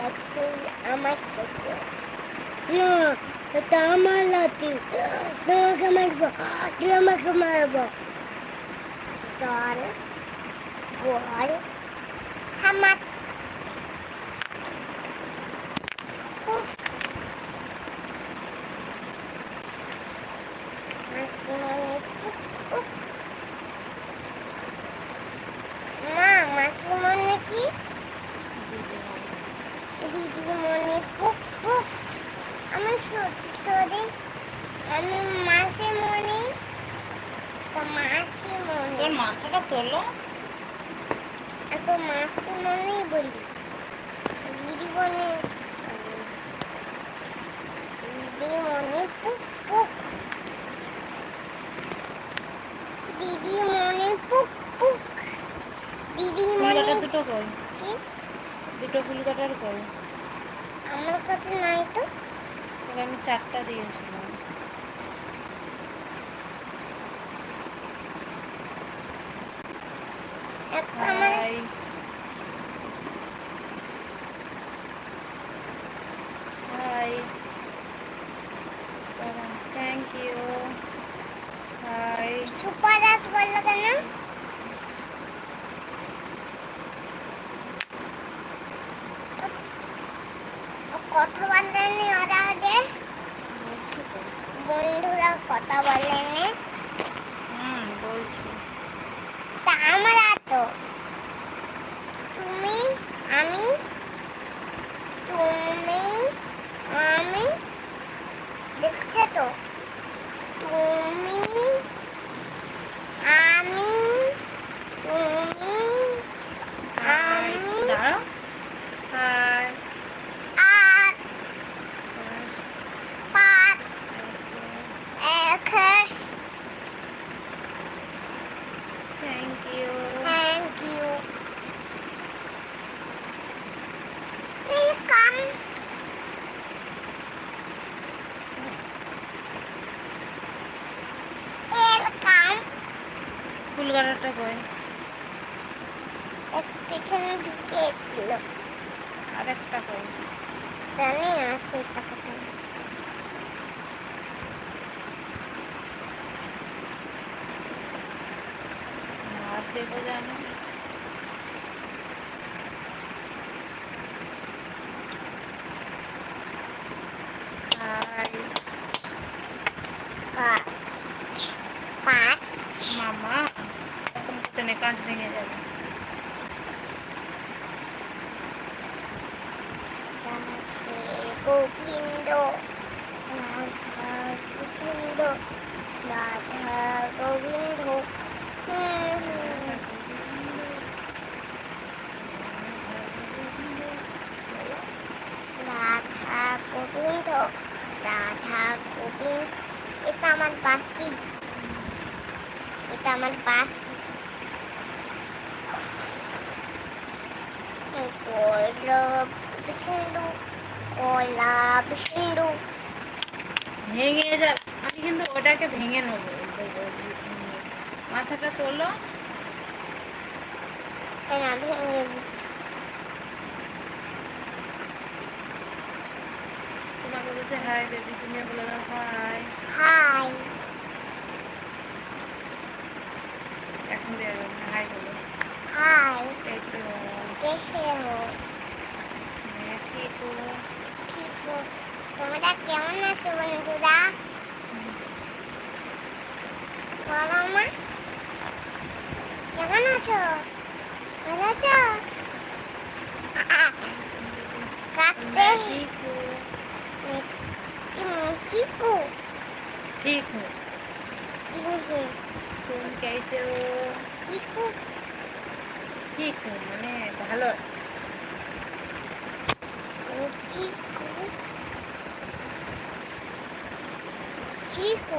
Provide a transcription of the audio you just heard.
করছো? আমার থেকে না, এটা আমার লাঠি, তোমাকে মারবো, তোমাকে মারবো। চল বল আমার মা মাসিমণি কি দিদিমণি পুক পুক আমার শরীর আমি মাসিমণি মাসিমণি তোর মাথাটা তোলো। তো মাসিমণি বলি দিদিমণি দিদিমণি পুক পুক দিদিমণি পুক পুক দিদিমণি ফুলকাটা দুটো কই? কি দুটো ফুলকাটার কই? আমার কাছে নাই তো। তোকে আমি 4টা দিয়েছিলাম। একটা আমার hi hi, thank you. Hi, super Raj বললো কেন? কথা বলেনি ওরা যে বলছি তো। বন্ধুরা কথা বলেনি বলছি। তা আমরা তো তুমি আমি তুমি আমি দেখছো তো তুমি আমি তুমি হাই, আমি দাঁড়াও। হাই, আর পাঁচ এক thank you. Thank you welcome welcome ফুলকাটাটা কই? এখানে ঢুকেছিল আরেকটা কই? জানি না সেটা কোথায়। আর দেবো জানো। হাই পাঁচ পাঁচ মামা, এরকম করতে নেই, কাঁচ ভেঙে যাবে। গোবিন্দ রাধা গোবিন্দ রাধা গোবিন্দ রাধা গোবিন্দ রাধা গোবিন্দ। এটা আমার বাসি, এটা আমার বাসি। গোলাপ সিন্ধু গোলাপ সিন্ধু ভেঙে যাবে। আমি কিন্তু ওটাকে ভেঙে নেবো। মাথাটা তোলো। এরা ভেঙে দিচ্ছে। তোমাকে বলছে হাই বেবি, তুমি বলে দাও হাই। হাই এখন দেবে হাই বলো। हाय कैसे हो? कैसे हो? मैं ठीक हूँ। ठीक हो? তোমরা কেমন আছো বন্ধুরা? বলো মা, কেমন আছো? ভালো আছো? কাটতে मैं ठीक हूँ। চিকু ठीक हूँ। চিকু तुम कैसे हो? চিকু ठीक हूँ মানে ভালো আছি। চিকু চিকু